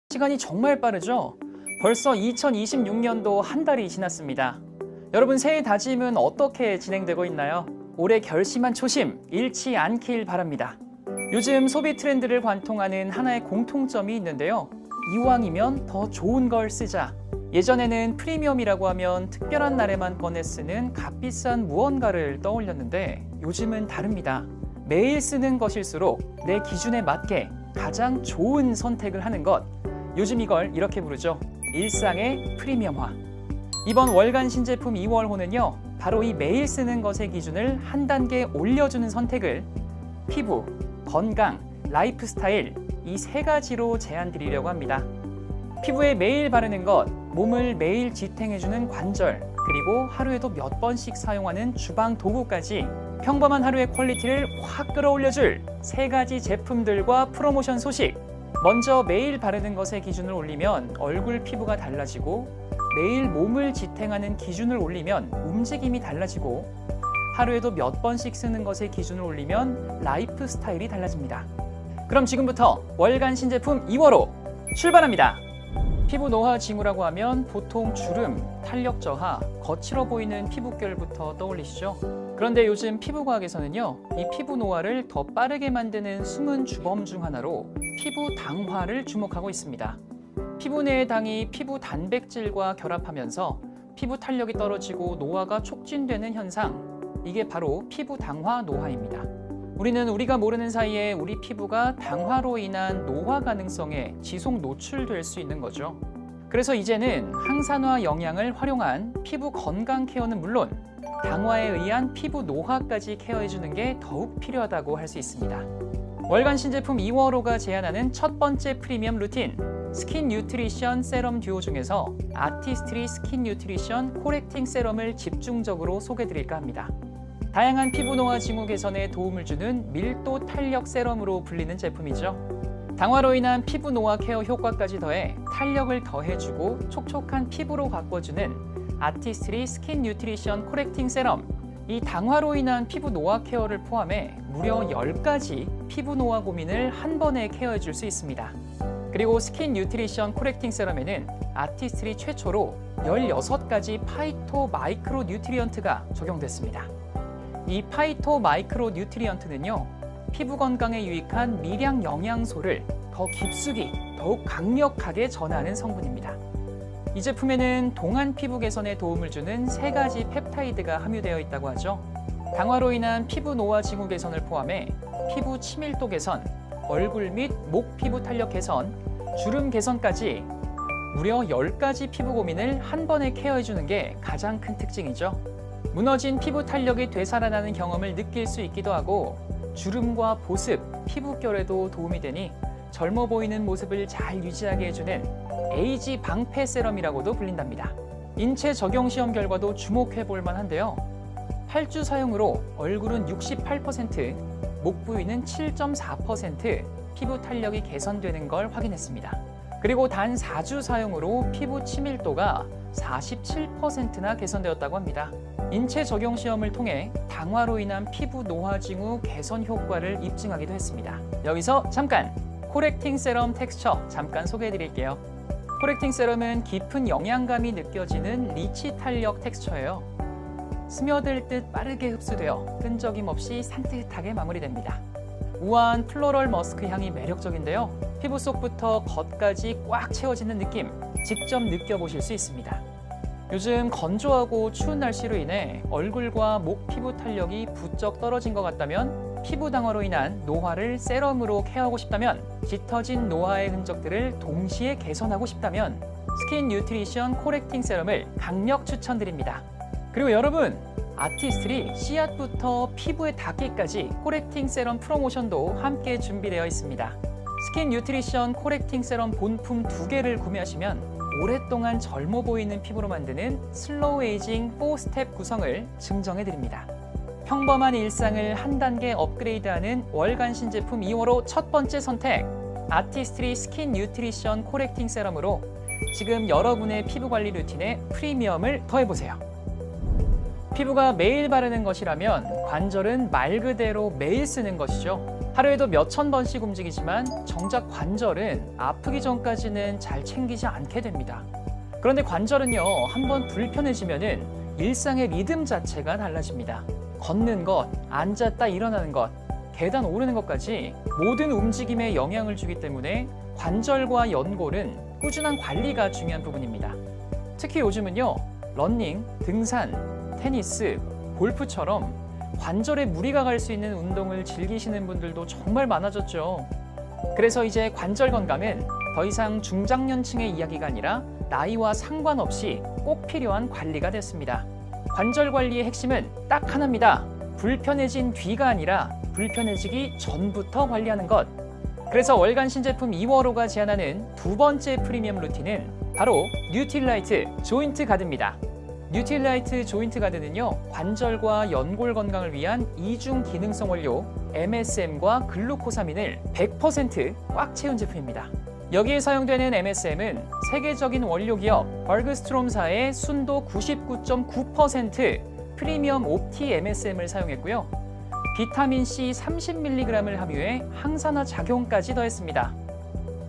시간이 정말 빠르죠? 벌써 2026년도 한 달이 지났습니다. 여러분 새해 다짐은 어떻게 진행되고 있나요? 올해 결심한 초심 잃지 않길 바랍니다. 요즘 소비 트렌드를 관통하는 하나의 공통점이 있는데요. 이왕이면 더 좋은 걸 쓰자. 예전에는 프리미엄이라고 하면 특별한 날에만 꺼내 쓰는 값비싼 무언가를 떠올렸는데 요즘은 다릅니다. 매일 쓰는 것일수록 내 기준에 맞게 가장 좋은 선택을 하는 것. 요즘 이걸 이렇게 부르죠. 일상의 프리미엄화. 이번 월간 신제품 2월호는요. 바로 이 매일 쓰는 것의 기준을 한 단계 올려주는 선택을 피부, 건강, 라이프 스타일 이 세 가지로 제안 드리려고 합니다. 피부에 매일 바르는 것, 몸을 매일 지탱해주는 관절, 그리고 하루에도 몇 번씩 사용하는 주방 도구까지 평범한 하루의 퀄리티를 확 끌어올려줄 세 가지 제품들과 프로모션 소식. 먼저 매일 바르는 것의 기준을 올리면 얼굴 피부가 달라지고 매일 몸을 지탱하는 기준을 올리면 움직임이 달라지고 하루에도 몇 번씩 쓰는 것의 기준을 올리면 라이프 스타일이 달라집니다. 그럼 지금부터 월간 신제품 2월호 출발합니다. 피부 노화 징후라고 하면 보통 주름, 탄력 저하, 거칠어 보이는 피부결부터 떠올리시죠? 그런데 요즘 피부과학에서는요, 이 피부 노화를 더 빠르게 만드는 숨은 주범 중 하나로 피부 당화를 주목하고 있습니다. 피부 내의 당이 피부 단백질과 결합하면서 피부 탄력이 떨어지고 노화가 촉진되는 현상, 이게 바로 피부 당화 노화입니다. 우리는 우리가 모르는 사이에 우리 피부가 당화로 인한 노화 가능성에 지속 노출될 수 있는 거죠. 그래서 이제는 항산화 영양을 활용한 피부 건강 케어는 물론 당화에 의한 피부 노화까지 케어해주는 게 더욱 필요하다고 할 수 있습니다. 월간 신제품 2월호가 제안하는 첫 번째 프리미엄 루틴 스킨 뉴트리션 세럼 듀오 중에서 아티스트리 스킨 뉴트리션 코렉팅 세럼을 집중적으로 소개드릴까 합니다. 다양한 피부 노화 징후 개선에 도움을 주는 밀도 탄력 세럼으로 불리는 제품이죠. 당화로 인한 피부 노화 케어 효과까지 더해 탄력을 더해주고 촉촉한 피부로 바꿔주는 아티스트리 스킨 뉴트리션 코렉팅 세럼. 이 당화로 인한 피부 노화 케어를 포함해 무려 10가지 피부 노화 고민을 한 번에 케어해줄 수 있습니다. 그리고 스킨 뉴트리션 코렉팅 세럼에는 아티스트리 최초로 16가지 파이토 마이크로 뉴트리언트가 적용됐습니다. 이 파이토 마이크로 뉴트리언트는요, 피부 건강에 유익한 미량 영양소를 더 깊숙이, 더욱 강력하게 전하는 성분입니다. 이 제품에는 동안 피부 개선에 도움을 주는 3가지 펩타이드가 함유되어 있다고 하죠. 당화로 인한 피부 노화 징후 개선을 포함해 피부 치밀도 개선, 얼굴 및 목 피부 탄력 개선, 주름 개선까지 무려 10가지 피부 고민을 한 번에 케어해주는 게 가장 큰 특징이죠. 무너진 피부 탄력이 되살아나는 경험을 느낄 수 있기도 하고 주름과 보습, 피부결에도 도움이 되니 젊어 보이는 모습을 잘 유지하게 해주는 에이지 방패 세럼이라고도 불린답니다. 인체 적용 시험 결과도 주목해 볼 만한데요. 8주 사용으로 얼굴은 68%, 목 부위는 7.4% 피부 탄력이 개선되는 걸 확인했습니다. 그리고 단 4주 사용으로 피부 치밀도가 47%나 개선되었다고 합니다. 인체 적용 시험을 통해 당화로 인한 피부 노화 징후 개선 효과를 입증하기도 했습니다. 여기서 잠깐 코렉팅 세럼 텍스처 잠깐 소개해 드릴게요. 코렉팅 세럼은 깊은 영양감이 느껴지는 리치 탄력 텍스처예요. 스며들 듯 빠르게 흡수되어 끈적임 없이 산뜻하게 마무리됩니다. 우아한 플로럴 머스크 향이 매력적인데요. 피부 속부터 겉까지 꽉 채워지는 느낌 직접 느껴보실 수 있습니다. 요즘 건조하고 추운 날씨로 인해 얼굴과 목 피부 탄력이 부쩍 떨어진 것 같다면 피부 당화로 인한 노화를 세럼으로 케어하고 싶다면 짙어진 노화의 흔적들을 동시에 개선하고 싶다면 스킨 뉴트리션 코렉팅 세럼을 강력 추천드립니다. 그리고 여러분 아티스트리 씨앗부터 피부에 닿기까지 코렉팅 세럼 프로모션도 함께 준비되어 있습니다. 스킨 뉴트리션 코렉팅 세럼 본품 2개를 구매하시면 오랫동안 젊어 보이는 피부로 만드는 슬로우 에이징 4스텝 구성을 증정해 드립니다. 평범한 일상을 한 단계 업그레이드하는 월간 신제품 2월호 첫 번째 선택 아티스트리 스킨 뉴트리션 코렉팅 세럼으로 지금 여러분의 피부 관리 루틴에 프리미엄을 더해보세요. 피부가 매일 바르는 것이라면 관절은 말 그대로 매일 쓰는 것이죠. 하루에도 몇천 번씩 움직이지만 정작 관절은 아프기 전까지는 잘 챙기지 않게 됩니다. 그런데 관절은요, 한번 불편해지면은 일상의 리듬 자체가 달라집니다. 걷는 것, 앉았다 일어나는 것, 계단 오르는 것까지 모든 움직임에 영향을 주기 때문에 관절과 연골은 꾸준한 관리가 중요한 부분입니다. 특히 요즘은요, 러닝, 등산, 테니스, 골프처럼 관절에 무리가 갈 수 있는 운동을 즐기시는 분들도 정말 많아졌죠. 그래서 이제 관절 건강은 더 이상 중장년층의 이야기가 아니라 나이와 상관없이 꼭 필요한 관리가 됐습니다. 관절 관리의 핵심은 딱 하나입니다. 불편해진 뒤가 아니라 불편해지기 전부터 관리하는 것. 그래서 월간 신제품 2월호가 제안하는 두 번째 프리미엄 루틴은 바로 뉴틸라이트 조인트 가드입니다. 뉴틸라이트 조인트 가드는요, 관절과 연골 건강을 위한 이중 기능성 원료 MSM과 글루코사민을 100% 꽉 채운 제품입니다. 여기에 사용되는 MSM은 세계적인 원료 기업 버그스트롬사의 순도 99.9% 프리미엄 옵티 MSM을 사용했고요. 비타민C 30mg을 함유해 항산화 작용까지 더했습니다.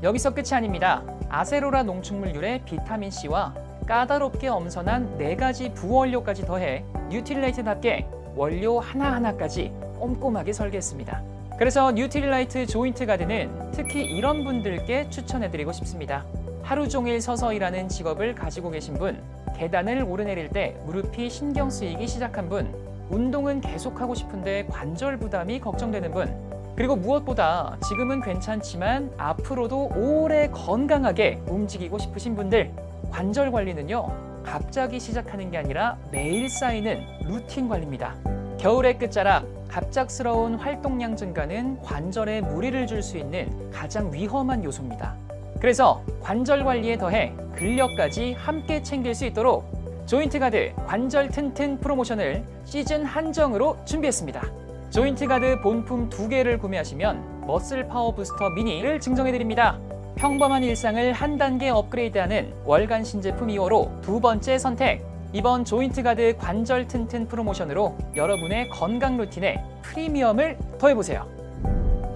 여기서 끝이 아닙니다. 아세로라 농축물유의 비타민C와 까다롭게 엄선한 4가지 부원료까지 더해 뉴틸라이트답게 원료 하나하나까지 꼼꼼하게 설계했습니다. 그래서 뉴틸라이트 조인트 가드는 특히 이런 분들께 추천해드리고 싶습니다. 하루 종일 서서 일하는 직업을 가지고 계신 분, 계단을 오르내릴 때 무릎이 신경 쓰이기 시작한 분, 운동은 계속하고 싶은데 관절 부담이 걱정되는 분, 그리고 무엇보다 지금은 괜찮지만 앞으로도 오래 건강하게 움직이고 싶으신 분들, 관절 관리는요, 갑자기 시작하는 게 아니라 매일 쌓이는 루틴 관리입니다. 겨울의 끝자락, 갑작스러운 활동량 증가는 관절에 무리를 줄 수 있는 가장 위험한 요소입니다. 그래서 관절 관리에 더해 근력까지 함께 챙길 수 있도록 조인트 가드 관절 튼튼 프로모션을 시즌 한정으로 준비했습니다. 조인트 가드 본품 2개를 구매하시면 머슬 파워 부스터 미니를 증정해드립니다. 평범한 일상을 한 단계 업그레이드하는 월간 신제품 2호로 두 번째 선택. 이번 조인트 가드 관절 튼튼 프로모션으로 여러분의 건강 루틴에 프리미엄을 더해보세요.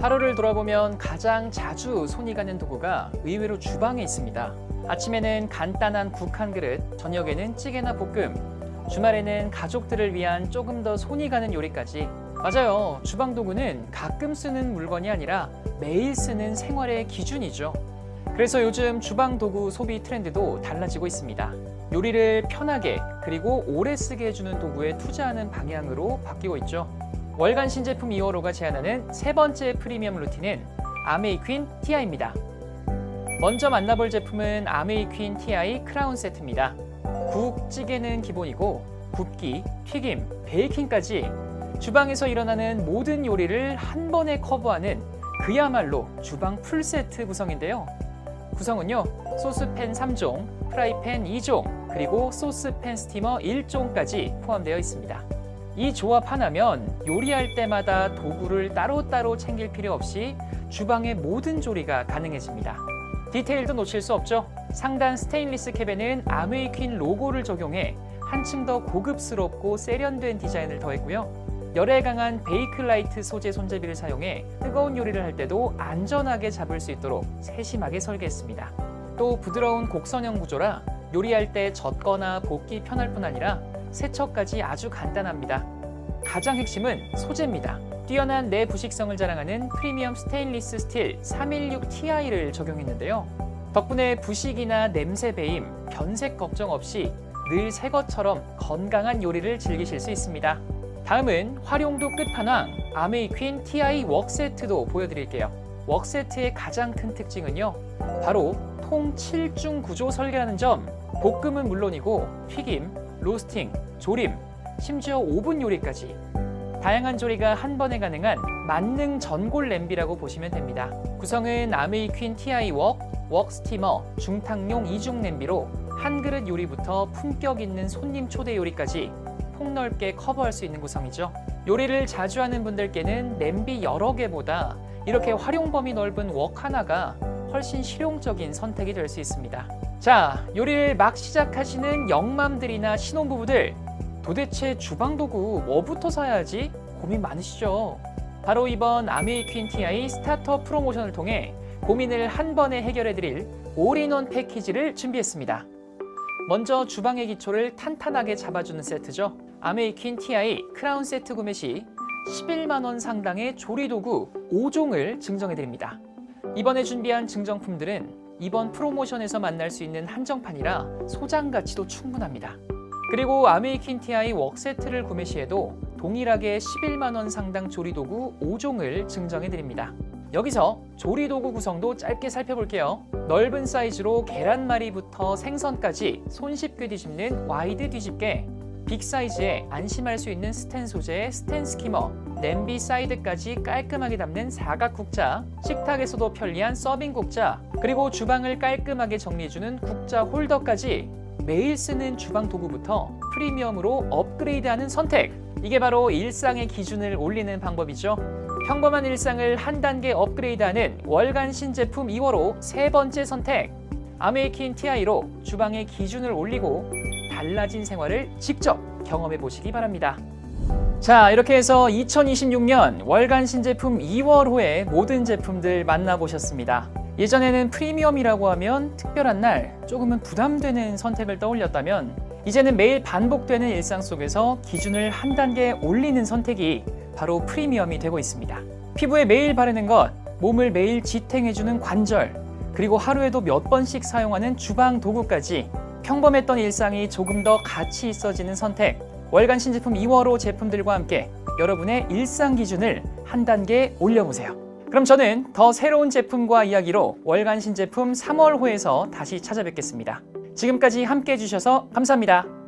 하루를 돌아보면 가장 자주 손이 가는 도구가 의외로 주방에 있습니다. 아침에는 간단한 국 한 그릇, 저녁에는 찌개나 볶음, 주말에는 가족들을 위한 조금 더 손이 가는 요리까지. 맞아요. 주방 도구는 가끔 쓰는 물건이 아니라 매일 쓰는 생활의 기준이죠. 그래서 요즘 주방 도구 소비 트렌드도 달라지고 있습니다. 요리를 편하게 그리고 오래 쓰게 해주는 도구에 투자하는 방향으로 바뀌고 있죠. 월간 신제품 2호로가 제안하는 세 번째 프리미엄 루틴은 아메이퀸 TI입니다. 먼저 만나볼 제품은 아메이퀸 TI 크라운 세트입니다. 국, 찌개는 기본이고 굽기, 튀김, 베이킹까지 주방에서 일어나는 모든 요리를 한 번에 커버하는 그야말로 주방 풀세트 구성인데요. 구성은요, 소스팬 3종, 프라이팬 2종, 그리고 소스팬 스티머 1종까지 포함되어 있습니다. 이 조합 하나면 요리할 때마다 도구를 따로따로 챙길 필요 없이 주방의 모든 조리가 가능해집니다. 디테일도 놓칠 수 없죠. 상단 스테인리스 캡에는 아메이퀸 로고를 적용해 한층 더 고급스럽고 세련된 디자인을 더했고요. 열에 강한 베이클라이트 소재 손잡이를 사용해 뜨거운 요리를 할 때도 안전하게 잡을 수 있도록 세심하게 설계했습니다. 또 부드러운 곡선형 구조라 요리할 때 젓거나 볶기 편할 뿐 아니라 세척까지 아주 간단합니다. 가장 핵심은 소재입니다. 뛰어난 내부식성을 자랑하는 프리미엄 스테인리스 스틸 316ti를 적용했는데요. 덕분에 부식이나 냄새 배임, 변색 걱정 없이 늘 새 것처럼 건강한 요리를 즐기실 수 있습니다. 다음은 활용도 끝판왕 아메이퀸 TI 웍세트도 보여드릴게요. 웍세트의 가장 큰 특징은요, 바로 통 7중 구조 설계라는 점. 볶음은 물론이고 튀김, 로스팅, 조림, 심지어 오븐 요리까지 다양한 조리가 한 번에 가능한 만능 전골 냄비라고 보시면 됩니다. 구성은 아메이퀸 TI 웍 스티머, 중탕용 2중 냄비로 한 그릇 요리부터 품격 있는 손님 초대 요리까지 폭넓게 커버할 수 있는 구성이죠. 요리를 자주 하는 분들께는 냄비 여러 개보다 이렇게 활용 범위 넓은 웍 하나가 훨씬 실용적인 선택이 될 수 있습니다. 자, 요리를 막 시작하시는 영맘들이나 신혼부부들, 도대체 주방 도구 뭐부터 사야 하지? 고민 많으시죠? 바로 이번 아메이퀸 TI 스타터 프로모션을 통해 고민을 한 번에 해결해드릴 올인원 패키지를 준비했습니다. 먼저 주방의 기초를 탄탄하게 잡아주는 세트죠. 아메이퀸 TI 크라운 세트 구매 시 11만 원 상당의 조리도구 5종을 증정해드립니다. 이번에 준비한 증정품들은 이번 프로모션에서 만날 수 있는 한정판이라 소장 가치도 충분합니다. 그리고 아메이퀸 TI 웍세트를 구매 시에도 동일하게 11만 원 상당 조리도구 5종을 증정해드립니다. 여기서 조리도구 구성도 짧게 살펴볼게요. 넓은 사이즈로 계란말이부터 생선까지 손쉽게 뒤집는 와이드 뒤집개, 빅 사이즈에 안심할 수 있는 스텐 소재의 스텐 스키머, 냄비 사이드까지 깔끔하게 담는 사각 국자, 식탁에서도 편리한 서빙 국자, 그리고 주방을 깔끔하게 정리해주는 국자 홀더까지 매일 쓰는 주방 도구부터 프리미엄으로 업그레이드하는 선택. 이게 바로 일상의 기준을 올리는 방법이죠. 평범한 일상을 한 단계 업그레이드하는 월간 신제품 2월호 세 번째 선택. 아메이퀸 TI로 주방의 기준을 올리고 달라진 생활을 직접 경험해 보시기 바랍니다. 자, 이렇게 해서 2026년 월간 신제품 2월호의 모든 제품들 만나보셨습니다. 예전에는 프리미엄이라고 하면 특별한 날, 조금은 부담되는 선택을 떠올렸다면 이제는 매일 반복되는 일상 속에서 기준을 한 단계 올리는 선택이 바로 프리미엄이 되고 있습니다. 피부에 매일 바르는 것, 몸을 매일 지탱해주는 관절, 그리고 하루에도 몇 번씩 사용하는 주방 도구까지 평범했던 일상이 조금 더 가치 있어지는 선택. 월간 신제품 2월호 제품들과 함께 여러분의 일상 기준을 한 단계 올려보세요. 그럼 저는 더 새로운 제품과 이야기로 월간 신제품 3월호에서 다시 찾아뵙겠습니다. 지금까지 함께 해주셔서 감사합니다.